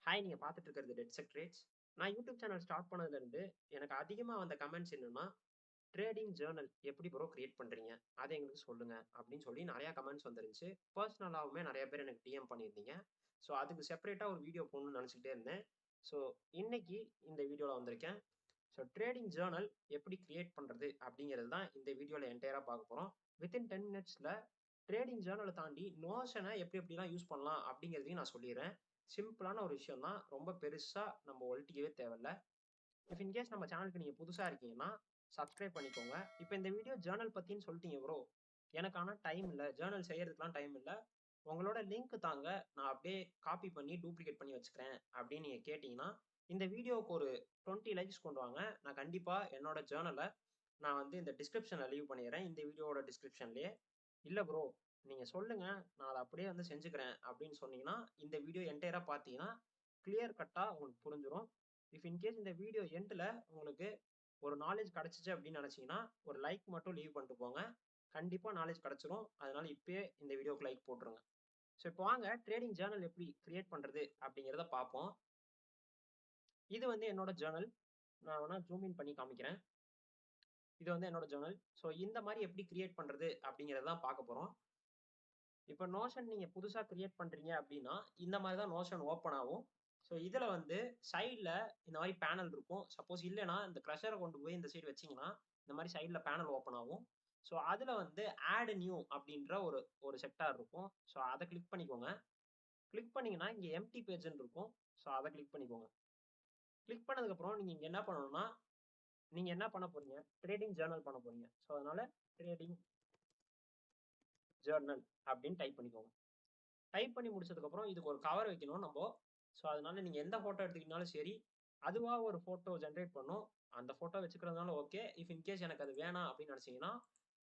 Hi, நீங்க பார்த்துட்டு இருக்கிறது டெட் செக் ட்ரேட்ஸ். நான் யூடியூப் சேனல் ஸ்டார்ட் பண்ணதுலேருந்து எனக்கு அதிகமா வந்த கமெண்ட்ஸ் என்னன்னா, ட்ரேடிங் ஜர்னல் எப்படி ப்ரோ கிரியேட் பண்றீங்க? அத எங்களுக்கு சொல்லுங்க அப்படின்னு சொல்லி நெறைய கமெண்ட்ஸ் வந்துருந்துச்சு. பெர்சனலாவுமே நெறைய பேர் எனக்கு டிஎம் பண்ணியிருந்தீங்க. ஸோ அதுக்கு செப்பரேட்டா ஒரு வீடியோ போடணும்னு நெனச்சுக்கிட்டே இருந்தேன். ஸோ இன்னைக்கு இந்த வீடியோல வந்திருக்கேன். ஸோ ட்ரேடிங் ஜர்னல் எப்படி கிரியேட் பண்றது அப்படிங்கிறது தான் இந்த வீடியோல என்டையரா பார்க்க போறோம். வித்தின் 10 மினிட்ஸ்ல ட்ரேடிங் ஜர்னலை தாண்டி நோஷனை எப்படி எப்படிலாம் யூஸ் பண்ணலாம் அப்படிங்கிறதையும் நான் சொல்லிடுறேன். சிம்பிளான ஒரு விஷயம் தான். ரொம்ப பெருசா நம்ம ஒழட்டிக்கவே தேவையில்ல. இஃப் இன்கேஸ் நம்ம சேனலுக்கு நீங்க புதுசா இருக்கீங்கன்னா சப்ஸ்கிரைப் பண்ணிக்கோங்க. இப்போ இந்த வீடியோ ஜர்னல் பத்தின்னு சொல்லிட்டீங்க ப்ரோ. எனக்கு ஆனா டைம் இல்ல. ஜர்னல் செய்யறதுக்குலாம் டைம் இல்ல. உங்களோட லிங்க் தாங்க. நான் அப்படியே காப்பி பண்ணி டூப்ளிகேட் பண்ணி வச்சுக்கிறேன் அப்படின்னு நீங்க கேட்டீங்கன்னா, இந்த வீடியோவுக்கு ஒரு 20 லைக்ஸ் கொண்டு வாங்க. நான் கண்டிப்பா என்னோட ஜர்னல நான் வந்து இந்த டிஸ்கிரிப்ஷன்ல லீவ் பண்ணிடுறேன். இந்த வீடியோவோட டிஸ்கிரிப்ஷன்லயே. இல்ல ப்ரோ, நீங்க சொல்லுங்க. நான் அத அப்படியே வந்து செஞ்சுக்கிறேன் அப்படின்னு சொன்னீங்கன்னா, இந்த வீடியோ என்டையரா பார்த்தீங்கன்னா, கிளியர் கட்டா உங்களுக்கு புரிஞ்சிரும். இஃப் இன்கேஸ் இந்த வீடியோ எண்டுல உங்களுக்கு ஒரு நாலேட்ஜ் கிடைச்சுச்சு அப்படின்னு நினைச்சீங்கன்னா, ஒரு லைக் மட்டும் லீவ் பண்ணிட்டு போங்க. கண்டிப்பா நாலேட்ஜ் கிடைச்சிரும். அதனால இப்பயே இந்த வீடியோக்கு லைக் போட்டுருங்க. ஸோ இப்போ வாங்க ட்ரேடிங் ஜர்னல் எப்படி கிரியேட் பண்றது அப்படிங்கிறத பார்ப்போம். இது வந்து என்னோட ஜர்னல். நான் வேணா ஜூம் இன் பண்ணி காமிக்கிறேன். இது வந்து என்னோட ஜர்னல். ஸோ இந்த மாதிரி எப்படி கிரியேட் பண்றது அப்படிங்கிறத தான் பார்க்க போறோம். இப்போ நோஷன் நீங்க புதுசா கிரியேட் பண்றீங்க அப்படின்னா, இந்த மாதிரி தான் நோஷன் ஓப்பன் ஆகும். ஸோ இதுல வந்து சைடுல இந்த மாதிரி பேனல் இருக்கும். சப்போஸ் இல்லைன்னா இந்த க்ரஷரை கொண்டு போய் இந்த சைடு வச்சீங்கன்னா, இந்த மாதிரி சைடுல பேனல் ஓப்பன் ஆகும். ஸோ அதுல வந்து ஆட் நியூ அப்படின்ற ஒரு ஒரு செக்டார் இருக்கும். ஸோ அதை கிளிக் பண்ணிக்கோங்க. கிளிக் பண்ணீங்கன்னா இங்க எம்டி பேஜ்ன்னு இருக்கும். ஸோ அதை கிளிக் பண்ணிக்கோங்க. கிளிக் பண்ணதுக்கப்புறம் நீங்க இங்க என்ன பண்ணணும்னா, நீங்க என்ன பண்ண போறீங்க? ட்ரேடிங் ஜர்னல் பண்ண போறீங்க. ஸோ அதனால ட்ரேடிங் ஜர்னல் அப்படின்னு டைப் பண்ணிக்கோங்க. டைப் பண்ணி முடிச்சதுக்கப்புறம் இதுக்கு ஒரு கவர் வைக்கணும் நம்ம. ஸோ அதனால நீங்கள் எந்த ஃபோட்டோ எடுத்துக்கிட்டாலும் சரி, அதுவாக ஒரு ஃபோட்டோ ஜென்ரேட் பண்ணும். அந்த ஃபோட்டோ வச்சுக்கிறதுனால ஓகே. இஃப் இன்கேஸ் எனக்கு அது வேணாம் அப்படின்னு நினச்சிங்கன்னா,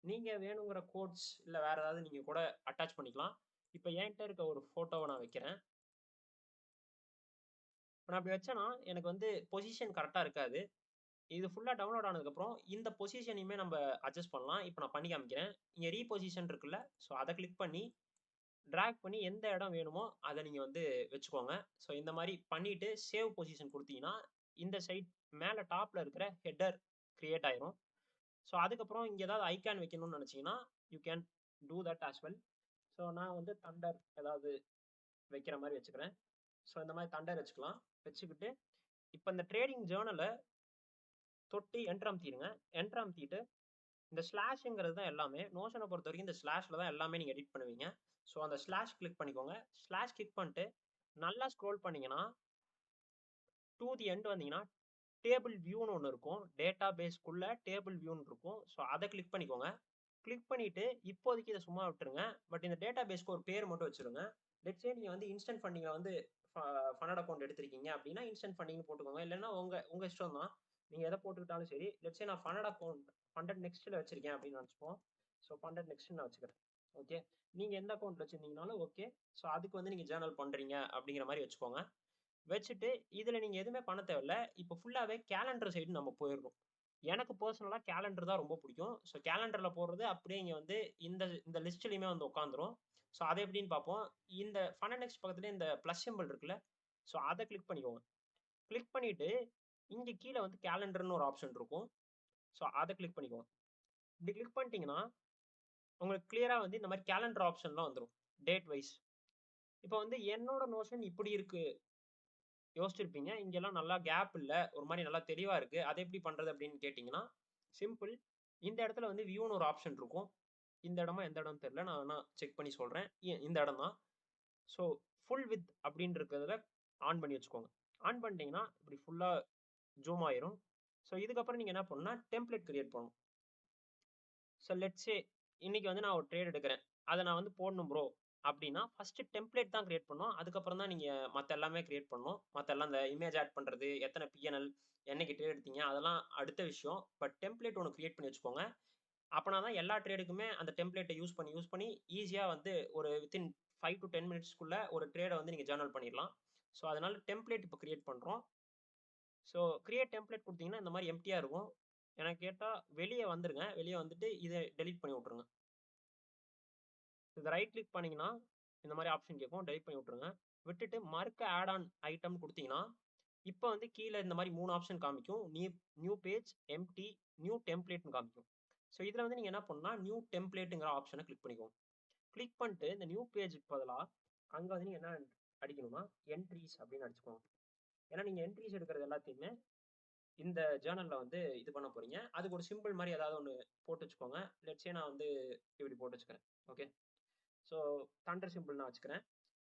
நீங்கள் வேணுங்கிற கோட்ஸ் இல்லை வேறு ஏதாவது நீங்கள் கூட அட்டாச் பண்ணிக்கலாம். இப்போ என்கிட்ட இருக்க ஒரு ஃபோட்டோவை நான் வைக்கிறேன். இப்போ நான் அப்படி வச்சேன்னா எனக்கு வந்து பொசிஷன் கரெக்டாக இருக்காது. இது ஃபுல்லாக டவுன்லோட் ஆனதுக்கப்புறம் இந்த பொசிஷனையுமே நம்ம அட்ஜஸ்ட் பண்ணலாம். இப்போ நான் பண்ணி காமிக்கிறேன். இங்கே ரீபொசிஷன் இருக்குல்ல, ஸோ அதை கிளிக் பண்ணி ட்ராக் பண்ணி எந்த இடம் வேணுமோ அதை நீங்கள் வந்து வச்சுக்கோங்க. ஸோ இந்த மாதிரி பண்ணிட்டு சேவ் பொசிஷன் கொடுத்தீங்கன்னா இந்த சைட் மேலே டாப்பில் இருக்கிற ஹெட்டர் கிரியேட் ஆயிரும். ஸோ அதுக்கப்புறம் இங்கே ஏதாவது ஐக்கான் வைக்கணும்னு நினச்சிங்கன்னா you can do that as well. So நான் வந்து தண்டர் ஏதாவது வைக்கிற மாதிரி வச்சுக்கிறேன். ஸோ இந்த மாதிரி தண்டர் வச்சுக்கலாம். வச்சுக்கிட்டு இப்போ இந்த ட்ரேடிங் ஜேர்னலை தொட்டி என்ட்ரு அமுத்திடுங்க. என்ட்ரு அமுத்திட்டு இந்த ஸ்லாஷுங்கிறது தான் எல்லாமே. நோஷனை பொறுத்த வரைக்கும் இந்த ஸ்லாஷில் தான் எல்லாமே நீங்கள் எடிட் பண்ணுவீங்க. ஸோ அந்த ஸ்லாஷ் கிளிக் பண்ணிக்கோங்க. ஸ்லாஷ் கிளிக் பண்ணிட்டு நல்லா ஸ்க்ரோல் பண்ணீங்கன்னா டு தி எண்ட் வந்தீங்கன்னா டேபிள் வியூன்னு ஒன்று இருக்கும். டேட்டா பேஸ்க்குள்ள டேபிள் வியூன்னு இருக்கும். ஸோ அதை கிளிக் பண்ணிக்கோங்க. கிளிக் பண்ணிட்டு இப்போதைக்கு இதை சும்மா விட்டுருங்க. பட் இந்த டேட்டா பேஸ்க்கு ஒரு பேர் மட்டும் வச்சிருங்க. லெட்ஸே நீங்கள் வந்து இன்ஸ்டன்ட் ஃபண்டிங்கில் வந்து ஃபண்டட் அக்கௌண்ட் எடுத்திருக்கீங்க அப்படின்னா இன்ஸ்டன்ட் ஃபண்டிங் போட்டுக்கோங்க. இல்லைன்னா உங்கள் இஷ்டம் தான். நீங்கள் எதை போட்டுக்கிட்டாலும் சரி. லெட்ஸே நான் ஃபண்டட் அக்கௌண்ட் ஃபண்டட் நெக்ஸ்ட்டில் வச்சிருக்கேன் அப்படின்னு நினச்சிப்போம். ஸோ ஃபண்டட் நெக்ஸ்ட் நான் வச்சுக்கிறேன். ஓகே, நீங்கள் எந்த அக்கௌண்ட் வச்சுருந்தீங்கனாலும் ஓகே. ஸோ அதுக்கு வந்து நீங்கள் ஜேர்னல் பண்ணுறீங்க அப்படிங்கிற மாதிரி வச்சுக்கோங்க. வச்சுட்டு இதில் நீங்கள் எதுவுமே பண்ண தேவையில்ல. இப்போ ஃபுல்லாகவே கேலண்டர் சைடு நம்ம போயிடுறோம். எனக்கு பர்சனலாக கேலண்டர் தான் ரொம்ப பிடிக்கும். ஸோ கேலண்டரில் போடுறது அப்படியே இங்கே வந்து இந்த இந்த லிஸ்ட்லேயுமே வந்து உட்காந்துரும். ஸோ அதை எப்படின்னு பார்ப்போம். இந்த ஃபண்டட் நெக்ஸ்ட் பக்கத்துலேயே இந்த ப்ளஸ் சிம்பிள் இருக்குல்ல, ஸோ அதை கிளிக் பண்ணிக்கோங்க. கிளிக் பண்ணிவிட்டு இங்கே கீழே வந்து கேலண்டர்னு ஒரு ஆப்ஷன் இருக்கும். ஸோ அதை கிளிக் பண்ணிக்கோங்க. இப்படி கிளிக் பண்ணிட்டீங்கன்னா உங்களுக்கு கிளியராக வந்து இந்த மாதிரி கேலண்டர் ஆப்ஷன்லாம் வந்துடும் டேட் வைஸ். இப்போ வந்து என்னோட நோஷன் இப்படி இருக்கு யோசிச்சிருப்பீங்க. இங்கெல்லாம் நல்லா கேப் இல்லை, ஒரு மாதிரி நல்லா தெளிவாக இருக்குது. அதை எப்படி பண்ணுறது அப்படின்னு கேட்டிங்கன்னா சிம்பிள். இந்த இடத்துல வந்து வியூன்னு ஒரு ஆப்ஷன் இருக்கும். இந்த இடமா எந்த இடம்னு தெரியல, நான் வேணா செக் பண்ணி சொல்கிறேன். இந்த இடம் தான். ஸோ ஃபுல் வித் அப்படின்னு இருக்கிறதுல ஆன் பண்ணி வச்சுக்கோங்க. ஆன் பண்ணிட்டீங்கன்னா இப்படி ஃபுல்லாக ஜூம் ஆயிரும். ஸோ இதுக்கப்புறம் நீங்கள் என்ன பண்ணணும்னா டெம்ப்ளேட் கிரியேட் பண்ணணும். ஸோ லெட்ஸே இன்னைக்கு வந்து நான் ஒரு ட்ரேட் எடுக்கிறேன், அதை நான் வந்து போடணும் ப்ரோ அப்படின்னா ஃபர்ஸ்ட் டெம்ப்ளேட் தான் கிரியேட் பண்ணணும். அதுக்கப்புறம் தான் நீங்கள் மற்ற எல்லாமே கிரியேட் பண்ணணும். மற்ற எல்லாம் இந்த இமேஜ் ஆட் பண்ணுறது, எத்தனை பிஎன்எல், என்னைக்கு ட்ரேட் எடுத்தீங்க, அதெல்லாம் அடுத்த விஷயம். பட் டெம்ப்ளேட் ஒன்று கிரியேட் பண்ணி வச்சுக்கோங்க. அப்போனா தான் எல்லா ட்ரேடுக்குமே அந்த டெம்ப்ளேட்டை யூஸ் பண்ணி ஈஸியாக வந்து ஒரு வித்தின் 5 to 10 மினிட்ஸ்க்குள்ளே ஒரு ட்ரேடை வந்து நீங்கள் ஜேர்னல் பண்ணிடலாம். ஸோ அதனால டெம்ப்ளேட் இப்போ கிரியேட் பண்ணுறோம். ஸோ கிரியேட் டெம்ப்ளேட் கொடுத்தீங்கன்னா இந்த மாதிரி எம்டியாக இருக்கும். எனக்கு கேட்டால் வெளியே வந்துருங்க. வெளியே வந்துட்டு இதை டெலீட் பண்ணி விட்ருங்க. இதை ரைட் கிளிக் பண்ணிங்கன்னா இந்த மாதிரி ஆப்ஷன் கேட்கும், டெலிட் பண்ணி விட்ருங்க. விட்டுட்டு மறுக்க ஆட் ஆன் ஐட்டம் கொடுத்தீங்கன்னா இப்போ வந்து கீழே இந்த மாதிரி 3 ஆப்ஷன் காமிக்கும். நியூ பேஜ், எம்டி, நியூ டெம்ப்ளேட்னு காமிக்கும். ஸோ இதில் வந்து நீங்கள் என்ன பண்ணணும்னா நியூ டெம்ப்ளேட்டுங்கிற ஆப்ஷனை கிளிக் பண்ணிக்கோங்க. கிளிக் பண்ணிட்டு இந்த நியூ பேஜுக்கு பதிலாக அங்கே வந்து நீங்கள் என்ன அடிக்கணும்னா என்ட்ரிஸ் அப்படின்னு அடிச்சுக்கோங்க. ஏன்னா நீங்கள் என்ட்ரிஸ் எடுக்கிறது எல்லாத்தையுமே இந்த ஜேர்னலில் வந்து இது பண்ண போகிறீங்க. அதுக்கு ஒரு சிம்பிள் மாதிரி ஏதாவது ஒன்று போட்டு வச்சுக்கோங்க. லெட்ஸே நான் வந்து இப்படி போட்டு வச்சுக்கிறேன். ஓகே, ஸோ தண்டர் சிம்பிள் நான் வச்சுக்கிறேன்.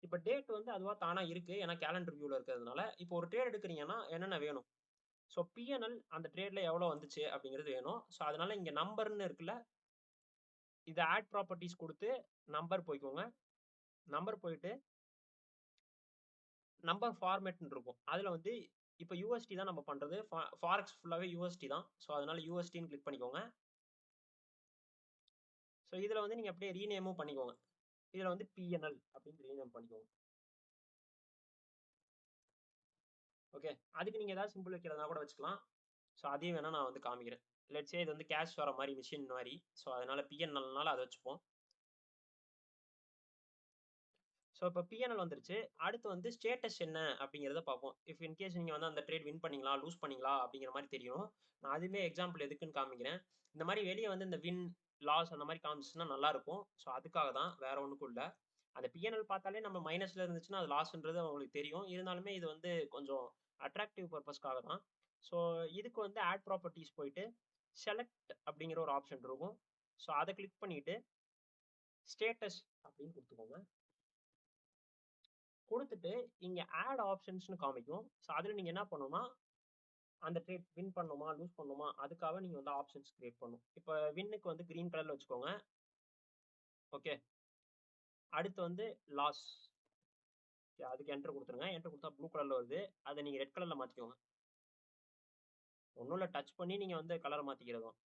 இப்போ டேட் வந்து அதுவாக தானாக இருக்குது, ஏன்னா கேலண்டர் வியூவில் இருக்கிறதுனால. இப்போ ஒரு ட்ரேட் எடுக்கிறீங்கன்னா என்னென்ன வேணும்? ஸோ பிஎன்எல் அந்த ட்ரேடில் எவ்வளோ வந்துச்சு அப்படிங்கிறது வேணும். ஸோ அதனால இங்கே நம்பர்னு இருக்குல்ல, இது ஆட் ப்ராப்பர்ட்டிஸ் கொடுத்து நம்பர் போய்க்கோங்க. நம்பர் போயிட்டு நம்பர் ஃபார்மேட்னு இருக்கும். அதில் வந்து இப்போ யூஎஸ்டி தான் நம்ம பண்ணுறது. ஃபாரெக்ஸ் ஃபுல்லாகவே யூஎஸ்டி தான். ஸோ அதனால யூஎஸ்டின்னு கிளிக் பண்ணிக்கோங்க. ஸோ இதில் வந்து நீங்கள் அப்படியே ரீநேமும் பண்ணிக்கோங்க. இதில் வந்து பிஎன்எல் அப்படின்னு ரீநேம் பண்ணிக்கோங்க. ஓகே, அதுக்கு நீங்கள் ஏதாவது சிம்பிள் வைக்கிறதா கூட வச்சுக்கலாம். ஸோ அதையும் வேணால் நான் வந்து காமிக்கிறேன். லெட்ஸே இது வந்து கேஷ் வர மாதிரி மிஷின் மாதிரி. ஸோ அதனால பிஎன்எல்னால அதை வச்சுப்போம். ஸோ இப்போ பிஎன்எல் வந்துருச்சு. அடுத்து வந்து ஸ்டேட்டஸ் என்ன அப்படிங்கிறத பார்ப்போம். இஃப் இன்கேஸ் நீங்கள் வந்து அந்த ட்ரேட் வின் பண்ணீங்களா லூஸ் பண்ணீங்களா அப்படிங்கிற மாதிரி தெரியும். நான் அதுவுமே எக்ஸாம்பிள் எதுக்குன்னு காமிக்கிறேன். இந்த மாதிரி வெளியே வந்து இந்த வின் லாஸ் அந்த மாதிரி காமிச்சுன்னா நல்லாயிருக்கும். ஸோ அதுக்காக தான், வேற ஒன்றுக்கும் இல்லை. அந்த பிஎன்எல் பார்த்தாலே நம்ம மைனஸில் இருந்துச்சுன்னா அது லாஸ்ன்றது அவங்களுக்கு தெரியும். இருந்தாலுமே இது வந்து கொஞ்சம் அட்ராக்டிவ் பர்பஸ்க்காக தான். ஸோ இதுக்கு வந்து ஆட் ப்ராப்பர்ட்டிஸ் போயிட்டு செலக்ட் அப்படிங்கிற ஒரு ஆப்ஷன் இருக்கும். ஸோ அதை கிளிக் பண்ணிட்டு ஸ்டேட்டஸ் அப்படின்னு கொடுத்துக்கோங்க. கொடுத்துட்டு இங்கே ஆட் ஆப்ஷன்ஸ்னு காமிக்கும். ஸோ அதில் நீங்கள் என்ன பண்ணணும்னா அந்த ட்ரேட் வின் பண்ணுமா லூஸ் பண்ணுமா அதுக்காக நீங்கள் வந்து ஆப்ஷன்ஸ் கிரியேட் பண்ணணும். இப்போ வின்னுக்கு வந்து க்ரீன் கலரில் வச்சுக்கோங்க. ஓகே, அடுத்து வந்து லாஸ், அதுக்கு என்டர் கொடுத்துருங்க. என்டர் கொடுத்தா ப்ளூ கலரில் வருது. அதை நீங்கள் ரெட் கலரில் மாற்றிக்கோங்க. ஒன்றும் இல்லை, டச் பண்ணி நீங்கள் வந்து கலரை மாற்றிக்கிறதும்.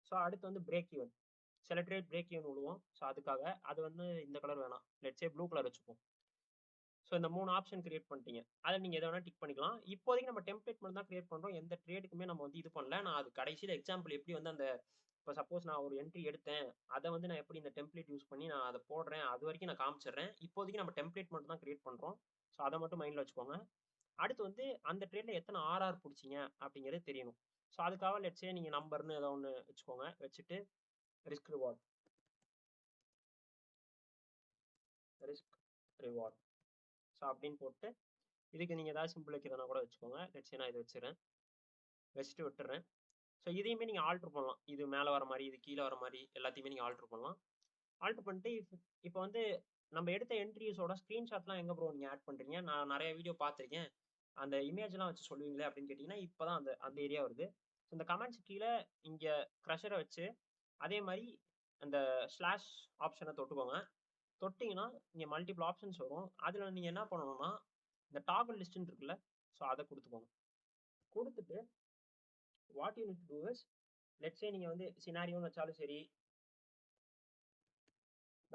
ஸோ அடுத்து வந்து பிரேக் ஈவன், சில ட்ரேட் பிரேக் ஈவன் விழுவோம். ஸோ அதுக்காக அது வந்து இந்த கலர் வேணாம், லெட்ஸே ப்ளூ கலர் வச்சுப்போம். ஸோ இந்த 3 ஆப்ஷன் கிரியேட் பண்ணிட்டீங்க. அதில் நீங்கள் எதை வேணால் டிக் பண்ணிக்கலாம். இப்போதைக்கு நம்ம டெம்ப்ளேட் மட்டும் தான் கிரியேட் பண்ணுறோம். எந்த ட்ரேடுக்குமே நம்ம வந்து இது பண்ணல. நான் அது கடைசியில் எக்ஸாம்பிள் எப்படி வந்து அந்த இப்போ சப்போஸ் நான் ஒரு என்ட்ரி எடுத்தேன், அதை வந்து நான் எப்படி இந்த டெம்ப்ளேட் யூஸ் பண்ணி நான் அதை போடுறேன், அது வரைக்கும் நான் காமிச்சிடுறேன். இப்போதைக்கு நம்ம டெம்ப்ளேட் மட்டும் தான் கிரியேட் பண்ணுறோம். ஸோ அதை மட்டும் மைண்டில் வச்சுக்கோங்க. அடுத்து வந்து அந்த ட்ரேடில் எத்தனை ஆர்ஆர் பிடிச்சிங்க அப்படிங்கிறது தெரியணும். ஸோ அதுக்காக லெட்ஸே நீங்கள் நம்பர்னு ஏதோ ஒன்று வச்சுக்கோங்க. வச்சுட்டு ரிஸ்க் ரிவார்ட் ஸோ அப்படின்னு போட்டு இதுக்கு நீங்கள் ஏதாவது சிம்பிள் வைக்கிறதுனா கூட வச்சுக்கோங்க. லெட்ஸே நான் இதை வச்சுறேன், வச்சுட்டு விட்டுறேன். ஸோ இதையுமே நீங்கள் ஆல்ட்ரு பண்ணலாம். இது மேலே வர மாதிரி, இது கீழே வர மாதிரி எல்லாத்தையுமே நீங்கள் ஆல்ட்ரு பண்ணலாம். ஆல்ட்ரு பண்ணிட்டு இப்போ வந்து நம்ம எடுத்த என்ட்ரிஸோட ஸ்க்ரீன்ஷாட்லாம் எங்கே ப்ரோ நீங்கள் ஆட் பண்ணுறீங்க? நான் நிறைய வீடியோ பார்த்துருக்கேன், அந்த இமேஜ்லாம் வச்சு சொல்லுவீங்களே அப்படின்னு கேட்டிங்கன்னா, இப்போ தான் அந்த அந்த ஏரியா வருது. ஸோ இந்த கமெண்ட்ஸ் கீழே இங்கே க்ரஷரை வச்சு அதே மாதிரி அந்த ஸ்லாஷ் ஆப்ஷனை தொட்டுக்கோங்க. தொட்டிங்கன்னா இங்கே மல்டிபிள் ஆப்ஷன்ஸ் வரும். அதில் நீங்கள் என்ன பண்ணணும்னா இந்த டாகல் லிஸ்ட்னு இருக்குல்ல, ஸோ அதை கொடுத்துக்கோங்க. கொடுத்துட்டு what you need to do is, let's say நீங்கள் வந்து சினாரியோன்னு வச்சாலும் சரி,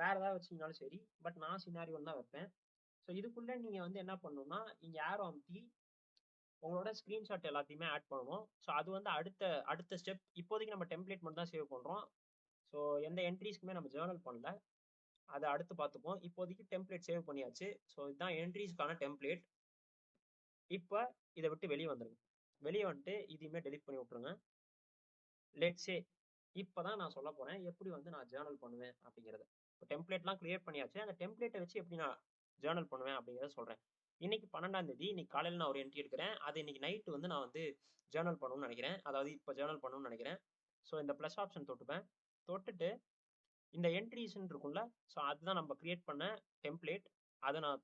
வேறு ஏதாவது வச்சிங்கனாலும் சரி, பட் நான் சினாரியோன்னு தான் வைப்பேன். ஸோ இதுக்குள்ளே நீங்கள் வந்து என்ன பண்ணணும்னா இங்கே ஏரோ அமுத்தி உங்களோட ஸ்க்ரீன்ஷாட் எல்லாத்தையுமே ஆட் பண்ணணும். ஸோ அது வந்து அடுத்த ஸ்டெப். இப்போதைக்கு நம்ம டெம்ப்ளேட் மட்டும் தான் சேவ் பண்ணுறோம். ஸோ எந்த என்ட்ரிஸ்க்குமே நம்ம ஜேர்னல் பண்ணல, அதை அடுத்து பார்த்துப்போம். இப்போதைக்கு டெம்ப்ளேட் சேவ் பண்ணியாச்சு. ஸோ இதுதான் என்ட்ரிஸ்க்கான டெம்ப்ளேட். இப்போ இதை விட்டு வெளியே வந்துடுங்க. வெளியே வந்துட்டு இதையுமே டெலிட் பண்ணி விட்ருங்க. லெட்ஸே இப்போ தான் நான் சொல்ல போகிறேன் எப்படி வந்து நான் ஜேர்னல் பண்ணுவேன் அப்படிங்கிறத. இப்போ டெம்ப்ளேட்லாம் கிரியேட் பண்ணியாச்சு. அந்த டெம்ப்ளேட்டை வச்சு எப்படி நான் ஜேர்னல் பண்ணுவேன் அப்படிங்கிறத சொல்கிறேன். இன்னைக்கு 12ஆம் தேதி, இன்னைக்கு காலையில் நான் ஒரு என்ட்ரி எடுக்கிறேன். அது இன்னைக்கு நைட்டு வந்து நான் வந்து ஜேர்னல் பண்ணணும்னு நினைக்கிறேன். அதாவது இப்போ ஜேர்னல் பண்ணணும்னு நினைக்கிறேன். ஸோ இந்த ப்ளஸ் ஆப்ஷன் தொட்டுப்பேன். தொட்டுட்டு இந்த என்ட்ரிஸ்ன்னு இருக்கும்ல, ஸோ அதுதான் நம்ம கிரியேட் பண்ண டெம்ப்ளேட். அதை நான்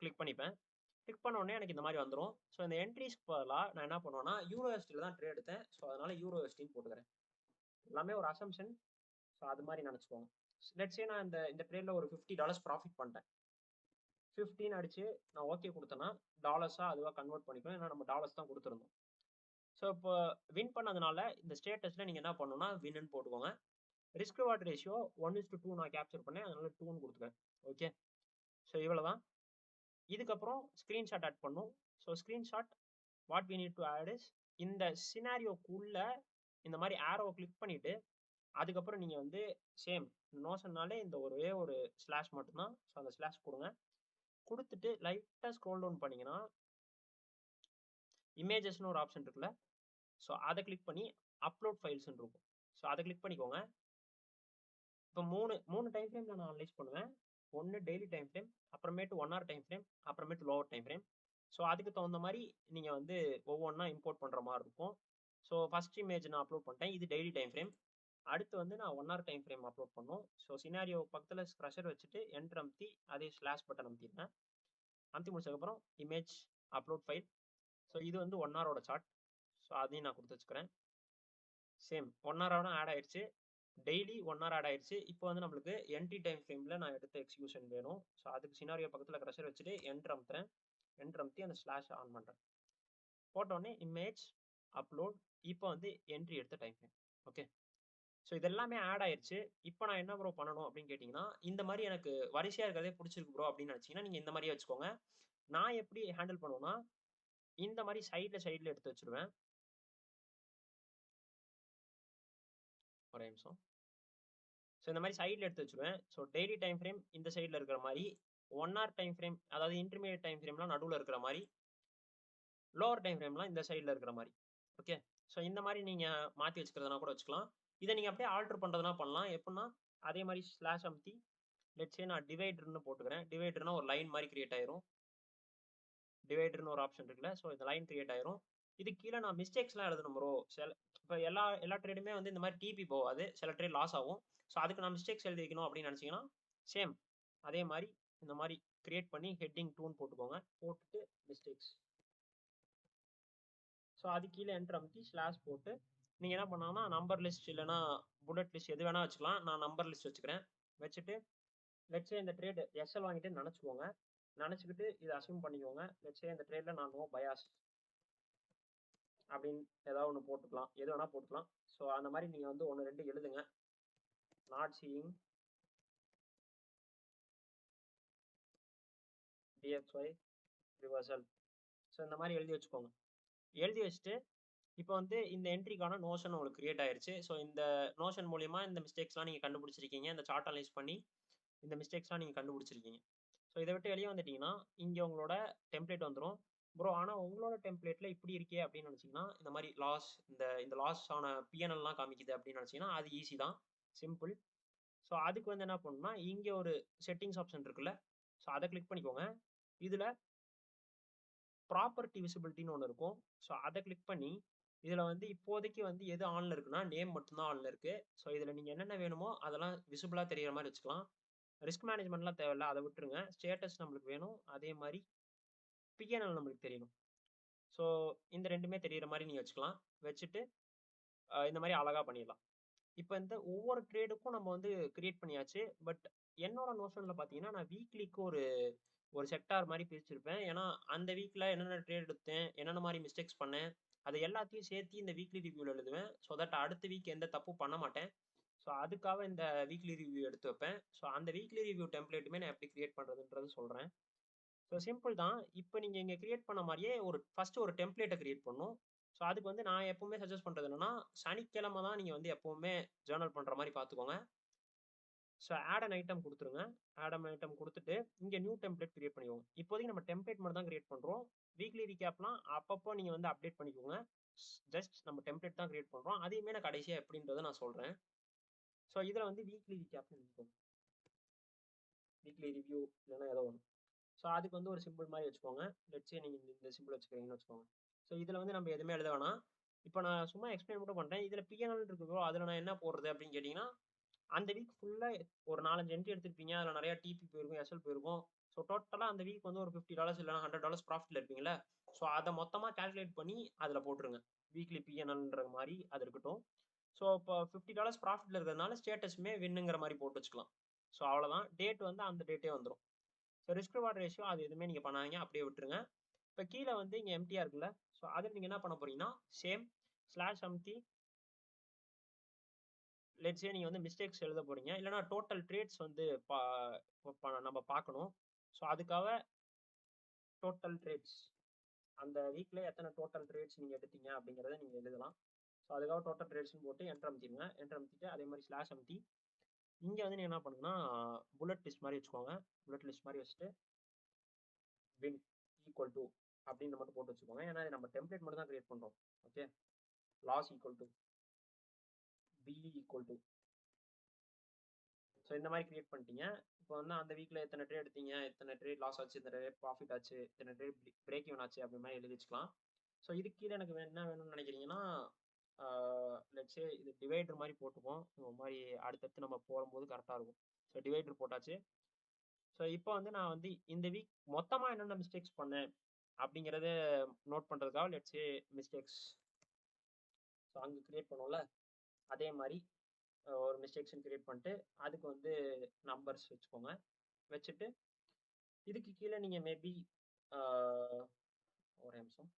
கிளிக் பண்ணிப்பேன். கிளிக் பண்ண உடனே எனக்கு இந்த மாதிரி வந்துடும். ஸோ இந்த என்ட்ரிஸ்க்கு பதிலாக நான் என்ன பண்ணுவேன்னா யூரோஎஸ்டியில் தான் ட்ரேட் எடுத்தேன். ஸோ அதனால யூரோஎஸ்டின்னு போட்டுக்கிறேன். எல்லாமே ஒரு அசம்ஷன். ஸோ அது மாதிரி நினச்சிக்கோங்க. லெட்ஸே நான் இந்த ட்ரேடில் ஒரு $50 ப்ராஃபிட் பண்ணிட்டேன். 15 அடிச்சு நான் ஓகே கொடுத்தேன்னா டாலர்ஸாக அதுவாக கன்வெர்ட் பண்ணிக்கணும். ஏன்னா நம்ம டாலர்ஸ் தான் கொடுத்துருந்தோம். ஸோ இப்போ வின் பண்ணதுனால இந்த ஸ்டேட்டஸில் நீங்கள் என்ன பண்ணணும்னா வின்னு போட்டுக்கோங்க. ரிஸ்க் ரிவார்ட் ரேஷியோ 1:2 நான் கேப்சர் பண்ணேன், அதனால 2ன்னு கொடுத்துருக்கேன். ஓகே, ஸோ இவ்வளோ தான். இதுக்கப்புறம் ஸ்க்ரீன்ஷாட் ஆட் பண்ணும். So screenshot what we need to add is, இந்த சினாரியோக்குள்ள இந்த மாதிரி ஆரோவை கிளிக் பண்ணிட்டு அதுக்கப்புறம் நீங்கள் வந்து சேம் நோஷன்னாலே இந்த ஒரே ஒரு ஸ்லாஷ் மட்டும்தான். ஸோ அந்த ஸ்லாஷ் கொடுங்க. கொடுத்துட்டு லைட்டாக ஸ்க்ரோல் டவுன் பண்ணிங்கன்னா இமேஜஸ்னு ஒரு ஆப்ஷன் இருக்குல்ல, ஸோ அதை கிளிக் பண்ணி அப்லோட் ஃபைல்ஸ்ன்னு இருக்கும். ஸோ அதை கிளிக் பண்ணிக்கோங்க. இப்போ மூணு டைம் ஃப்ரேமில் நான் அனலைஸ் பண்ணுவேன். ஒன்று டெய்லி டைம் ஃப்ரேம், அப்புறமேட்டு 1 hour டைம் ஃப்ரேம், அப்புறமேட்டு லோவர் டைம் ஃப்ரேம். ஸோ அதுக்கு தகுந்த மாதிரி நீங்கள் வந்து ஒவ்வொன்றா இம்போர்ட் பண்ணுற மாதிரி இருக்கும். ஸோ ஃபர்ஸ்ட் இமேஜ் நான் அப்லோட் பண்ணிட்டேன். இது டெய்லி டைம் ஃப்ரேம். அடுத்து வந்து நான் 1 hour டைம் ஃப்ரேம் அப்லோட் பண்ணணும். ஸோ சினாரியோ பக்கத்தில் க்ரஷர் வச்சுட்டு என்டர் அமுத்தி அதே ஸ்லாஷ் பட்டன் அமுத்திடுங்க. அமுத்தி முடிச்சதுக்கப்புறம் இமேஜ் அப்லோட் ஃபைல். ஸோ இது வந்து 1 hour சார்ட். ஸோ அதையும் நான் கொடுத்து வச்சுக்கிறேன். சேம் 1 hour ஆட் ஆயிடுச்சு. டெய்லி 1 hour ஆட் ஆயிடுச்சு. இப்போ வந்து நம்மளுக்கு என்டி டைம் ஃப்ரேமில் நான் எடுத்த எக்ஸிக்யூஷன் வேணும். ஸோ அதுக்கு சினாரியோ பக்கத்தில் க்ரஷர் வச்சுட்டு என்டர் அமுத்துறேன். என்டர் அமுத்தி அந்த ஸ்லாஷ் ஆன் பண்ணுறேன். போட்டோடனே இமேஜ் அப்லோட். இப்போ வந்து என்ட்ரி எடுத்த டைம் ஃப்ரேம். ஓகே, ஸோ இதெல்லாமே ஆட் ஆயிடுச்சு. இப்போ நான் என்ன ப்ரோ பண்ணணும் அப்படின்னு கேட்டிங்கன்னா, இந்த மாதிரி எனக்கு வரிசையாக இருக்கிறதே பிடிச்சிருக்கு ப்ரோ அப்படின்னு நினச்சிங்கன்னா நீங்கள் இந்த மாதிரியே வச்சுக்கோங்க. நான் எப்படி ஹேண்டில் பண்ணுவேன்னா, இந்த மாதிரி சைடில் எடுத்து வச்சிருவேன். ஒரே நிமிஷம். ஸோ இந்த மாதிரி சைடில் எடுத்து வச்சுருவேன். ஸோ டெய்லி டைம் ஃப்ரேம் இந்த சைடில் இருக்கிற மாதிரி, 1 hour டைம் ஃப்ரேம் அதாவது இன்டர்மீடியட் டைம் ஃப்ரேம்லாம் நடுவில் இருக்கிற மாதிரி, லோவர் டைம் ஃப்ரேம்லாம் இந்த சைடில் இருக்கிற மாதிரி. ஓகே, ஸோ இந்த மாதிரி நீங்கள் மாற்றி வச்சுக்கிறதுனா கூட வச்சுக்கலாம். இதை நீங்கள் அப்படியே ஆல்டர் பண்ணுறதுனா பண்ணலாம். எப்படின்னா அதே மாதிரி ஸ்லாஷ் அமுத்தி லெட்ஸே நான் டிவைடர்னு போட்டுக்கிறேன். டிவைடர்னா ஒரு லைன் மாதிரி கிரியேட் ஆயிரும். டிவைடர்னு ஒரு ஆப்ஷன் இருக்குல்ல, ஸோ இந்த லைன் கிரியேட் ஆயிரும். இது கீழே நான் மிஸ்டேக்ஸ்லாம் எழுதணும் ப்ரோ. இப்போ எல்லா ட்ரேடுமே வந்து இந்த மாதிரி டிபி போகாது, சில ட்ரேட் லாஸ் ஆகும். ஸோ அதுக்கு நான் மிஸ்டேக்ஸ் எழுதி வைக்கணும் அப்படின்னு நினச்சிங்கன்னா சேம் அதே மாதிரி இந்த மாதிரி கிரியேட் பண்ணி ஹெட்டிங் 2ன்னு போட்டுக்கோங்க. போட்டுட்டு மிஸ்டேக்ஸ். ஸோ அது கீழே என்டர் அமுத்தி ஸ்லாஷ் போட்டு நீங்கள் என்ன பண்ணாங்கன்னா நம்பர் லிஸ்ட் இல்லைனா புல்லட் லிஸ்ட் எது வேணால் வச்சுக்கலாம். நான் நம்பர் லிஸ்ட் வச்சுக்கிறேன். வச்சுட்டு லெட்ஸே இந்த ட்ரேட் எஸ்எல் வாங்கிட்டு நினச்சிக்கோங்க. நினச்சிக்கிட்டு இதை அசியூம் பண்ணிக்கோங்க. லெட்ஸே இந்த ட்ரேடில் நான் நோ பயாஸ் அப்படின்னு ஏதாவது ஒன்று போட்டுக்கலாம். எது வேணால் போட்டுக்கலாம். ஸோ அந்த மாதிரி நீங்கள் வந்து 1 2 எழுதுங்க. Not seeing DXY reversal. So இந்த மாதிரி எழுதி வச்சுக்கோங்க. எழுதி வச்சுட்டு இப்போ வந்து இந்த என்ட்ரிக்கான நோஷன் உங்களுக்கு கிரியேட் ஆயிருச்சு. ஸோ இந்த நோஷன் மூலியமா இந்த மிஸ்டேக்ஸ்லாம் நீங்கள் கண்டுபிடிச்சிருக்கீங்க. இந்த சார்ட் அனலைஸ் பண்ணி இந்த மிஸ்டேக்ஸ்லாம் நீங்கள் கண்டுபிடிச்சிருக்கீங்க. ஸோ இதை விட்டு வெளியே வந்துட்டீங்கன்னா இங்கே உங்களோட டெம்ப்ளேட் வந்துடும். ப்ரோ ஆனால் உங்களோட டெம்ப்ளேட்டில் இப்படி இருக்கே அப்படின்னு நினச்சிங்கன்னா, இந்த மாதிரி லாஸ் இந்த லாஸ் ஆன பிஎன்எல்லாம் காமிக்குது அப்படின்னு நினச்சிங்கன்னா அது ஈஸி தான், சிம்பிள். ஸோ அதுக்கு வந்து என்ன பண்ணணும்னா இங்கே ஒரு செட்டிங்ஸ் ஆப்ஷன் இருக்குல்ல, ஸோ அதை கிளிக் பண்ணிக்கோங்க. இதில் ப்ராப்பர்ட்டி விசிபிலிட்டின்னு ஒன்று இருக்கும். ஸோ அதை கிளிக் பண்ணி இதில் வந்து இப்போதைக்கு வந்து எது ஆனில் இருக்குன்னா நேம் மட்டும்தான் ஆனில் இருக்குது. ஸோ இதில் நீங்கள் என்னென்ன வேணுமோ அதெல்லாம் விசிபிளாக தெரிகிற மாதிரி வச்சுக்கலாம். ரிஸ்க் மேனேஜ்மெண்ட்லாம் தேவையில்ல, அதை விட்டுருங்க. ஸ்டேட்டஸ் நம்மளுக்கு வேணும், அதே மாதிரி பிஎன்எல் நம்மளுக்கு தெரியணும். ஸோ இந்த ரெண்டுமே தெரிகிற மாதிரி நீங்கள் வச்சுக்கலாம். வச்சுட்டு இந்த மாதிரி அழகாக பண்ணிடலாம். இப்போ இந்த ஒவ்வொரு ட்ரேடுக்கும் நம்ம வந்து கிரியேட் பண்ணியாச்சு. பட் என்னோட நோஷனில் பார்த்தீங்கன்னா நான் வீக்லிக்கு ஒரு செக்டார் மாதிரி பிரிச்சிருப்பேன். ஏன்னா அந்த வீக்கில் என்னென்ன ட்ரேட் எடுத்தேன், என்னென்ன மாதிரி மிஸ்டேக்ஸ் பண்ணேன், அது எல்லாத்தையும் சேர்த்து இந்த வீக்லி ரிவ்யூவில் எழுதுவேன். ஸோ தட் அடுத்த வீக் எந்த தப்பும் பண்ண மாட்டேன். ஸோ அதுக்காக இந்த வீக்லி ரிவ்யூ எடுத்து வைப்பேன். ஸோ அந்த வீக்லி ரிவ்யூ டெம்ப்ளேட்டுமே நான் எப்படி கிரியேட் பண்ணுறதுன்றது சொல்கிறேன். ஸோ சிம்பிள் தான். இப்போ நீங்கள் இங்கே கிரியேட் பண்ண மாதிரியே ஃபஸ்ட்டு ஒரு டெம்ப்ளேட்டை கிரியேட் பண்ணணும். ஸோ அதுக்கு வந்து நான் எப்பவுமே சஜஸ்ட் பண்ணுறது என்னன்னா, சனிக்கிழமை தான் நீங்கள் வந்து எப்பவுமே ஜேர்னல் பண்ணுற மாதிரி பார்த்துக்கோங்க. ஸோ ஆட் அன் ஐட்டம் கொடுத்துருங்க. ஆட் அன் ஐட்டம் கொடுத்துட்டு இங்கே நியூ டெம்ப்ளேட் கிரியேட் பண்ணிக்கோங்க. இப்போதைக்கு நம்ம டெம்ப்ளேட் மட்டும் தான் கிரியேட் பண்ணுறோம். வீக்லி ரீகேப்லாம் அப்பப்போ நீங்கள் வந்து அப்டேட் பண்ணிக்கோங்க. ஜஸ்ட் நம்ம டெம்ப்ளேட் தான் கிரியேட் பண்ணுறோம். அதையுமே நான் கடைசியாக எப்படின்றத நான் சொல்கிறேன். ஸோ இதில் வந்து வீக்லி ரீகேப்னு எழுதிக்கோங்க. வீக்லி ரிவ்யூ இல்லைன்னா ஏதோ ஒன்று. ஸோ அதுக்கு வந்து ஒரு சிம்பிள் மாதிரி வச்சுக்கோங்க. லெட்ஸே நீங்கள் இந்த சிம்பிள் வச்சுக்கிறீங்கன்னு வச்சுக்கோங்க. ஸோ இதில் வந்து நம்ம எதுவுமே எழுத வேணாம். இப்போ நான் சும்மா எக்ஸ்பிளைன் மட்டும் பண்ணுறேன். இதில் பிஎன்எல் இருக்குதோ அதில் நான் என்ன போடுறது அப்படின்னு கேட்டிங்கன்னா, அந்த வீக் ஃபுல்லாக ஒரு 4-5 என்ட்ரி எடுத்திருப்பீங்க. அதில் நிறையா டிபி போயிருக்கும், எஸ்எல் போயிருக்கும். ஸோ டோட்டலாக அந்த வீக் வந்து ஒரு $50 இல்லைனா $100 ப்ராஃபிட்டில் இருப்பீங்களா. ஸோ அதை மொத்தமாக கால்குலேட் பண்ணி அதில் போட்டுருங்க. வீக்லி பிஎன்எல்ன்ற மாதிரி அது இருக்கட்டும். ஸோ இப்போ $50 ப்ராஃபிட்டில் இருக்கிறதுனால ஸ்டேட்டஸுமே வின்னுங்கிற மாதிரி போட்டு வச்சுக்கலாம். ஸோ அவ்வளோதான். டேட் வந்து அந்த டேட்டே வந்துடும். ஸோ ரிஸ்க் ரிவார்ட் ரேஷியோ அது எதுவுமே நீங்கள் பண்ணாதீங்க, அப்படியே விட்டுருங்க. இப்போ கீழே வந்து இங்கே எம்டியாக இருக்குல்ல, ஸோ அதில் நீங்கள் என்ன பண்ண போறீங்கன்னா சேம் ஸ்லாஷ் அமுத்தி லெட்ஸே நீங்கள் வந்து மிஸ்டேக்ஸ் எழுத போறீங்க. இல்லைனா டோட்டல் ட்ரேட்ஸ் வந்து நம்ம பார்க்கணும். ஸோ அதுக்காக டோட்டல் ட்ரேட்ஸ் அந்த வீக்கில் எத்தனை டோட்டல் ட்ரேட்ஸ் நீங்கள் எடுத்தீங்க அப்படிங்கிறத நீங்கள் எழுதலாம். ஸோ அதுக்காக டோட்டல் ட்ரேட்ஸ்னு போட்டு என்டர் அமுத்திடுங்க. என்டர் அமுத்திட்டு அதே மாதிரி ஸ்லாஷ் அமுத்தி இங்கே வந்து நீங்கள் என்ன பண்ணுங்கன்னா புல்லட் லிஸ்ட் மாதிரி வச்சுக்கோங்க. புல்லட் லிஸ்ட் மாதிரி வச்சுட்டு win equal to அப்படின்னு மட்டும் போட்டு வச்சுக்கோங்க. ஏன்னா நம்ம டெம்ப்ளேட் மட்டும் தான் கிரியேட் பண்றோம். Okay, loss equal to b equal to. So இந்த மாதிரி கிரியேட் பண்ணிட்டீங்க. இப்போ வந்து அந்த வீக்ல எத்தனை ட்ரேட் எடுத்தீங்க, எத்தனை ட்ரேட் லாஸ் ஆச்சு, எத்தனை ட்ரேட் ப்ராஃபிட் ஆச்சு, எத்தனை ட்ரேட் பிரேக் ஈவன் ஆச்சு, அப்படி மாதிரி எழுதி வச்சுக்கலாம். ஸோ இதுக்கு கீழே எனக்கு என்ன வேணும்னு நினைக்கிறீங்கன்னா, லெட்ஸே இது டிவைடர் மாதிரி போட்டுப்போம். இந்த மாதிரி அடுத்தடுத்து நம்ம போகும்போது கரெக்டாக இருக்கும். ஸோ டிவைடர் போட்டாச்சு. ஸோ இப்போ வந்து நான் வந்து இந்த வீக் மொத்தமாக என்னென்ன மிஸ்டேக்ஸ் பண்ணேன் அப்படிங்கிறத நோட் பண்ணுறதுக்காக லெட்ஸே மிஸ்டேக்ஸ். ஸோ அங்கே கிரியேட் பண்ணோம்ல, அதே மாதிரி ஒரு மிஸ்டேக்ஷன் கிரியேட் பண்ணிட்டு அதுக்கு வந்து நம்பர்ஸ் வச்சுக்கோங்க. வச்சுட்டு இதுக்கு கீழே நீங்கள் மேபி ஒரு நிமிஷம்.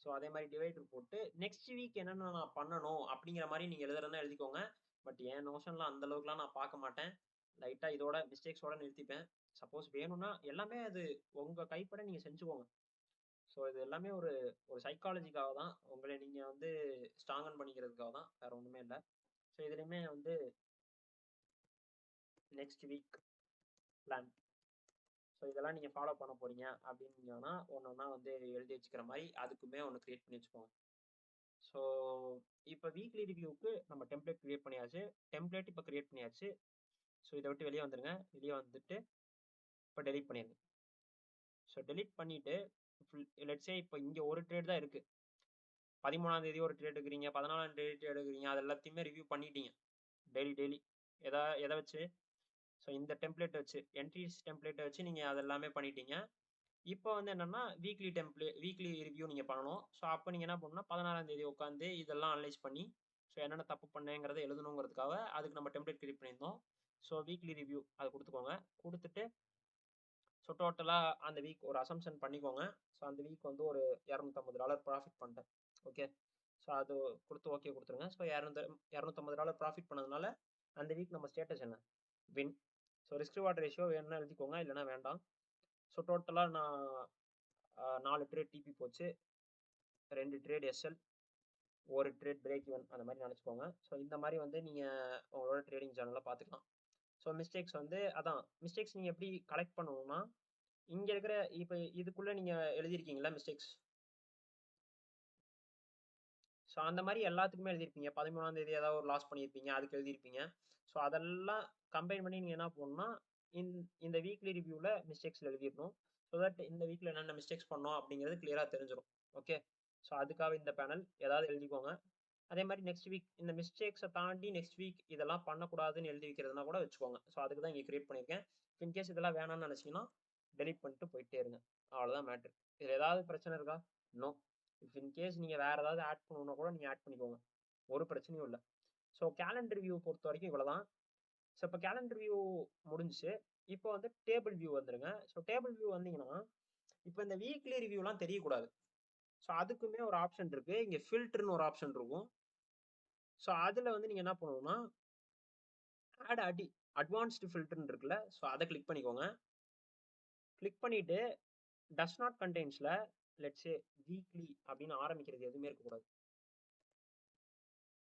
ஸோ அதே மாதிரி டிவைடர் போட்டு நெக்ஸ்ட் வீக் என்னென்ன நான் பண்ணணும் அப்படிங்கிற மாதிரி நீங்கள் எழுதுறதுனா எழுதிக்கோங்க. பட் என் நோஷன்லாம் அந்த அளவுக்குலாம் நான் பார்க்க மாட்டேன். லைட்டாக இதோட மிஸ்டேக்ஸோட நிறுத்திப்பேன். சப்போஸ் வேணும்னா எல்லாமே அது உங்கள் கைப்பட நீங்கள் செஞ்சுக்கோங்க. ஸோ இது எல்லாமே ஒரு ஒரு சைக்காலஜிக்காக தான், உங்களை நீங்கள் வந்து ஸ்ட்ராங்கன் பண்ணிக்கிறதுக்காக தான், வேற ஒன்றுமே இல்லை. ஸோ இதுலேயுமே வந்து நெக்ஸ்ட் வீக் பிளான். ஸோ இதெல்லாம் நீங்கள் ஃபாலோ பண்ண போகிறீங்க அப்படின்னீங்கன்னா ஒன்று ஒன்றா வந்து எழுதி வச்சுக்கிற மாதிரி அதுக்குமே ஒன்று க்ரியேட் பண்ணி வச்சுக்கோங்க. ஸோ இப்போ வீக்லி ரிவ்யூவுக்கு நம்ம டெம்ப்ளேட் க்ரியேட் பண்ணியாச்சு. டெம்ப்ளேட் இப்போ க்ரியேட் பண்ணியாச்சு. ஸோ இதை விட்டு வெளியே வந்துடுங்க. வெளியே வந்துட்டு இப்போ டெலீட் பண்ணிடுங்க. ஸோ டெலீட் பண்ணிவிட்டு லெட்ஸே இப்போ இங்கே ஒரு ட்ரேட் தான் இருக்குது. 13ஆம் தேதி ஒரு ட்ரேட் எடுக்கிறீங்க, 14ஆம் தேதி எடுக்கிறீங்க, அது எல்லாத்தையுமே ரிவ்யூ பண்ணிட்டீங்க டெய்லி. எதை வச்சு? ஸோ இந்த டெம்ப்ளேட் வச்சு, என்ட்ரிஸ் டெம்ப்ளேட்டை வச்சு நீங்கள் அது எல்லாமே பண்ணிட்டீங்க. இப்போ வந்து என்னன்னா வீக்லி ரிவ்யூ நீங்கள் பண்ணணும். ஸோ அப்போ நீங்கள் என்ன பண்ணணும்னா 16ஆம் தேதி உட்காந்து இதெல்லாம் அனலைஸ் பண்ணி ஸோ என்னென்ன தப்பு பண்ணேங்கிறத எழுதணுங்கிறதுக்காக அதுக்கு நம்ம டெம்ப்ளேட் கிரியேட் பண்ணியிருந்தோம். ஸோ வீக்லி ரிவ்யூ அதை கொடுத்துக்கோங்க. கொடுத்துட்டு ஸோ டோட்டலாக அந்த வீக் ஒரு அசம்ஷன் பண்ணிக்கோங்க. ஸோ அந்த வீக் வந்து ஒரு $250 ப்ராஃபிட் பண்ணிட்டேன். ஓகே, ஸோ அது கொடுத்து ஓகே கொடுத்துருங்க. ஸோ $250 ப்ராஃபிட் பண்ணதுனால அந்த வீக் நம்ம ஸ்டேட்டஸ் என்ன? Win. So risk reward ratio வேணும்னா எழுதிக்கோங்க, இல்லைன்னா வேண்டாம். ஸோ டோட்டலாக நான் 4 ட்ரேட் டிபி போச்சு, 2 ட்ரேட் எஸ்எல், ஒரு ட்ரேட் பிரேக் ஈவன், அந்த மாதிரி நினச்சிக்கோங்க. ஸோ இந்த மாதிரி வந்து நீங்கள் உங்களோட ட்ரேடிங் சேனலில் பார்த்துக்கலாம். ஸோ மிஸ்டேக்ஸ் வந்து அதான் மிஸ்டேக்ஸ் நீங்கள் எப்படி கலெக்ட் பண்ணணும்னா இங்கே இருக்கிற இப்போ இதுக்குள்ளே நீங்கள் எழுதியிருக்கீங்களா மிஸ்டேக்ஸ்? ஸோ அந்த மாதிரி எல்லாத்துக்குமே எழுதியிருப்பீங்க. 13ஆம் தேதி ஏதாவது ஒரு லாஸ் பண்ணியிருப்பீங்க, அதுக்கு எழுதியிருப்பீங்க. ஸோ அதெல்லாம் கம்பைன் பண்ணி நீங்கள் என்ன பண்ணணும்னா இந்த வீக்லி ரிவ்யூவில் மிஸ்டேக்ஸில் எழுதிடணும். ஸோ தட் இந்த வீக்கில் என்னென்ன மிஸ்டேக்ஸ் பண்ணோம் அப்படிங்கிறது கிளியராக தெரிஞ்சிடும். ஓகே, ஸோ அதுக்காக இந்த பேனல் ஏதாவது எழுதிக்கோங்க. அதே மாதிரி நெக்ஸ்ட் வீக் இந்த மிஸ்டேக்ஸை தாண்டி நெக்ஸ்ட் வீக் இதெல்லாம் பண்ணக்கூடாதுன்னு எழுதி வைக்கிறதுனா கூட வச்சுக்கோங்க. ஸோ அதுக்கு தான் இங்கே கிரியேட் பண்ணியிருக்கேன். இன்கேஸ் இதெல்லாம் வேணாம்னு நினச்சிங்கன்னா டெலிட் பண்ணிட்டு போயிட்டே இருங்க. அவ்வளோதான் மேட்ரு. இதில் ஏதாவது பிரச்சனை இருக்கா? நோ. இஃப் இன்கேஸ் நீங்கள் வேறு ஏதாவது ஆட் பண்ணணுன்னா கூட நீங்கள் ஆட் பண்ணிக்கோங்க, ஒரு பிரச்சனையும் இல்லை. ஸோ கேலண்டர் வியூ பொறுத்த வரைக்கும் இவ்வளோ தான். ஸோ இப்போ கேலண்டர் வியூ முடிஞ்சிச்சு. இப்போ வந்து டேபிள் வியூ வந்துடுங்க. ஸோ டேபிள் வியூ வந்தீங்கன்னா இப்போ இந்த வீக்லி ரிவ்யூலாம் தெரியக்கூடாது. ஸோ அதுக்குமே ஒரு ஆப்ஷன் இருக்குது. இங்கே ஃபில்டர்னு ஒரு ஆப்ஷன் இருக்கும். ஸோ அதில் வந்து நீங்கள் என்ன பண்ணணும்னா ஆட் அட்வான்ஸ்டு ஃபில்டர்னு இருக்குல்ல, ஸோ அதை கிளிக் பண்ணிக்கோங்க. கிளிக் பண்ணிவிட்டு டஸ் நாட் கண்டெயின்ஸில் லெட்ஸே வீக்லி அப்படின்னு ஆரம்பிக்கிறது எதுவுமே இருக்கக்கூடாது.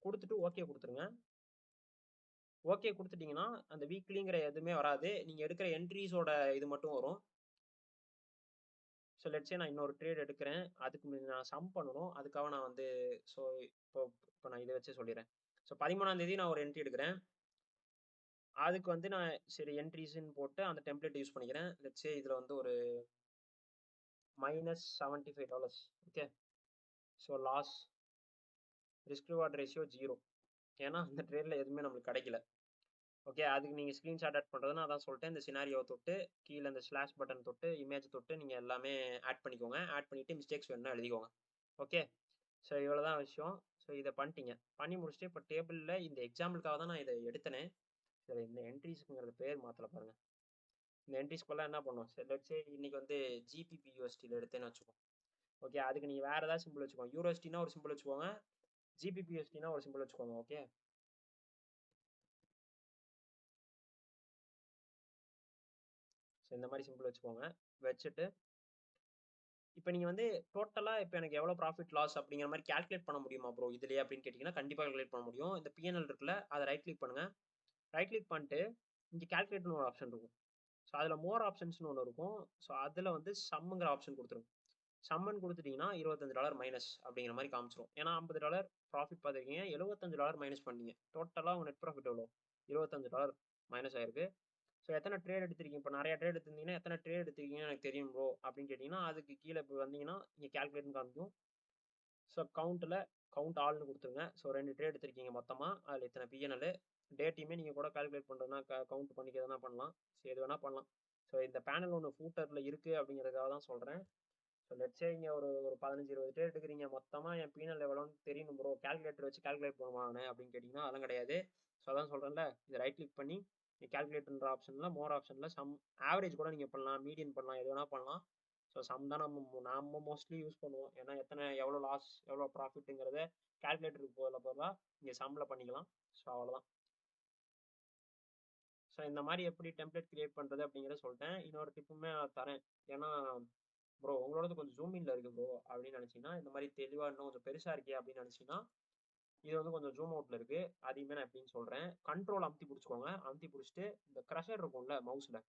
கொடுத்துட்டு ஓகே கொடுத்துருங்க. ஓகே கொடுத்துட்டிங்கன்னா அந்த வீக்லிங்கிற எதுவுமே வராது. நீங்கள் எடுக்கிற என்ட்ரிஸோட இது மட்டும் வரும். ஸோ லெட்ஸே நான் இன்னொரு ட்ரேட் எடுக்கிறேன், அதுக்கு நான் சம் பண்ணணும். அதுக்காக நான் வந்து ஸோ இப்போ நான் இதை வச்சு சொல்லிடுறேன். ஸோ 13ஆம் தேதி நான் ஒரு என்ட்ரி எடுக்கிறேன். அதுக்கு வந்து நான் சரி என்ட்ரிஸ்ன்னு போட்டு அந்த டெம்ப்ளேட் யூஸ் பண்ணிக்கிறேன். லெட்ஸே இதில் வந்து ஒரு -$75. Okay, so loss, risk reward ratio 0. ஏன்னா அந்த ட்ரேடில் எதுவுமே நம்மளுக்கு கிடைக்கல. ஓகே, அதுக்கு நீங்கள் ஸ்க்ரீன்ஷாட் ஆட் பண்ணுறதுன்னா அதான் சொல்லிட்டேன். இந்த சினாரியோவை தொட்டு கீழே இந்த ஸ்லாஷ் பட்டன் தொட்டு இமேஜ் தொட்டு நீங்கள் எல்லாமே ஆட் பண்ணிக்கோங்க. ஆட் பண்ணிவிட்டு மிஸ்டேக்ஸ் வேணும்னா எழுதிக்கோங்க. ஓகே, ஸோ இவ்வளோ தான் விஷயம். ஸோ இதை பண்ணிட்டீங்க. பண்ணி முடிச்சுட்டு இப்போ டேபிளில் இந்த எக்ஸாம்பிளுக்காக தான் நான் இதை எடுத்தேனே. சரி, இந்த என்ட்ரிஸ்க்குங்கிறது பேர் மாற்றல பாருங்கள். இந்த என்ட்ரிஸ்க்குள்ளே என்ன பண்ணுவோம்? சரி லெட்ஸே இன்றைக்கி வந்து ஜிபிபி யூஎஸ்டியில் எடுத்தேன்னு வச்சுக்கோங்க. ஓகே, அதுக்கு நீங்கள் வேறு ஏதாவது சிம்பிள் வச்சுக்கோங்க. யூரோஸ்டினா ஒரு சிம்பிள் வச்சுக்கோங்க, ஜிபிபி யூஎஸ்டினா ஒரு சிம்பிள் வச்சுக்கோங்க. ஓகே, ஸோ இந்த மாதிரி சிம்பிள் வச்சுக்கோங்க. வச்சுட்டு இப்போ நீங்கள் வந்து டோட்டலாக இப்போ எனக்கு எவ்வளோ ப்ராஃபிட் லாஸ் அப்படிங்கிற மாதிரி கேல்குலேட் பண்ண முடியுமா ப்ரோ இதுலேயே அப்படின்னு கேட்டிங்கன்னா கண்டிப்பாக கால்குலேட் பண்ண முடியும். இந்த பிஎன்எல் இருக்குல்ல, அதை ரைட் கிளிக் பண்ணுங்கள். ரைட் கிளிக் பண்ணிட்டு இங்கே கேல்குலேட்னு ஒரு ஆப்ஷன் இருக்கும். ஸோ அதில் மோர் ஆப்ஷன்ஸ்னு ஒன்று இருக்கும். ஸோ அதில் வந்து சம்முங்கிற ஆப்ஷன் கொடுத்துருங்க. சம்மன் கொடுத்துட்டீங்கன்னா $25 மைனஸ் அப்படிங்கிற மாதிரி காமிச்சிரும். ஏன்னா $50 ப்ராஃபிட் பார்த்துருக்கீங்க, $75 மைனஸ் பண்ணீங்க. டோட்டலாக உங்கள் நெட் ப்ராஃபிட் எவ்வளோ? $25 மைனஸ் ஆயிருக்கு. ஸோ எத்தனை ட்ரேட் எடுத்திருக்கீங்க? இப்போ நிறைய ட்ரேட் எடுத்திருந்தீங்கன்னா எத்தனை ட்ரேட் எடுத்திருக்கீங்கன்னு எனக்கு தெரியும் ப்ரோ அப்படின்னு கேட்டிங்கன்னா, அதுக்கு கீழே இப்போ வந்தீங்கன்னா இங்கே கேல்குலேட்னு காமிக்கும். ஸோ கவுண்ட் ஆல்னு கொடுத்துருங்க. ஸோ 2 ட்ரேட் எடுத்திருக்கீங்க மொத்தமாக, அதில் இத்தனை பிஎன்எல். டேட்டையுமே நீங்கள் கூட கால்குலேட் பண்ணுறதுனா கவுண்ட் பண்ணிக்க எதனா பண்ணலாம். ஸோ எது வேணால் பண்ணலாம். ஸோ இந்த பேனல் ஒன்று ஃபூட்டரில் இருக்குது அப்படிங்கிறதுக்காக தான் சொல்கிறேன். ஸோ லெட்ஸே இங்கே ஒரு 15-20 ட்ரேட் எடுக்கிறீங்க மொத்தமாக, என் பீனல் எவ்வளோன்னு தெரியணும் ப்ரோ, கேல்குலேட்டர் வச்சு கேல்குலேட் பண்ணுவானே அப்படின்னு கேட்டிங்கன்னா அதெல்லாம் கிடையாது. ஸோ அதான் சொல்கிறேன்ல, இதை ரைட் கிளிக் பண்ணி கேல்குலேட்டர்ன்ற ஆப்ஷனில் மோர் ஆப்ஷனில் சம் ஆவரேஜ் கூட நீங்கள் பண்ணலாம், மீடியன் பண்ணலாம், எது வேணால் பண்ணலாம். ஸோ சம் தான் நம்ம மோஸ்ட்லி யூஸ் பண்ணுவோம். ஏன்னா எவ்வளோ லாஸ் எவ்வளோ ப்ராஃபிட்டுங்கிறத கேல்குலேட்டருக்கு போகிறதா இங்கே சம்மில் பண்ணிக்கலாம். ஸோ அவ்வளோதான். ஸோ இந்த மாதிரி எப்படி டெம்ப்ளேட் கிரியேட் பண்ணுறது அப்படிங்கிறத சொல்லிட்டேன். இன்னொரு டிப்புமே தரேன். ஏன்னா ப்ரோ உங்களோடது கொஞ்சம் ஜூமின்ல இருக்கு ப்ரோ அப்படின்னு நினச்சிங்கன்னா, இந்த மாதிரி தெளிவாக இன்னும் கொஞ்சம் பெருசாக இருக்கே அப்படின்னு நினச்சிங்கன்னா, இது வந்து கொஞ்சம் ஜூம் அவுட்ல இருக்கு. அதையுமே நான் எப்படின்னு சொல்கிறேன். கண்ட்ரோல் அமுத்தி பிடிச்சிக்கோங்க. அமுத்தி பிடிச்சிட்டு இந்த க்ரஷர் இருக்கும்ல மவுஸில்,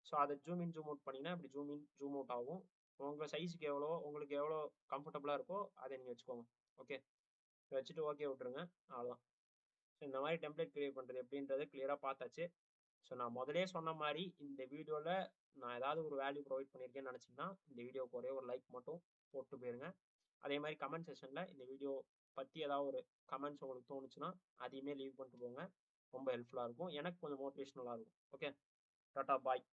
ஸோ அதை ஜூம் இன் ஜூம் அவுட் பண்ணிங்கன்னா இப்படி ஜூம் இன் ஜூம் அவுட் ஆகும். உங்கள் சைஸுக்கு எவ்வளோ உங்களுக்கு எவ்வளோ கம்ஃபர்டபுளாக இருக்கோ அதை நீங்கள் வச்சுக்கோங்க. ஓகே, வச்சுட்டு ஓகே விட்டுருங்க. அவ்வளோதான். ஸோ இந்த மாதிரி டெம்ப்ளேட் கிரியேட் பண்ணுறது எப்படின்றத கிளியராக பார்த்தாச்சு. ஸோ நான் முதலே சொன்ன மாதிரி இந்த வீடியோவில் நான் ஏதாவது ஒரு வேல்யூ ப்ரொவைட் பண்ணியிருக்கேன்னு நினச்சிங்கன்னா இந்த வீடியோக்கு ஒரே ஒரு லைக் மட்டும் போட்டு போயிருங்க. அதே மாதிரி கமெண்ட் செஷனில் இந்த வீடியோ பற்றி ஏதாவது ஒரு கமெண்ட்ஸ் உங்களுக்கு தோணுச்சுன்னா அதையுமே லீவ் பண்ணிட்டு போங்க. ரொம்ப ஹெல்ப்ஃபுல்லாக இருக்கும், எனக்கு கொஞ்சம் மோட்டிவேஷ்னலாக இருக்கும். ஓகே, டாட்டா பாய்.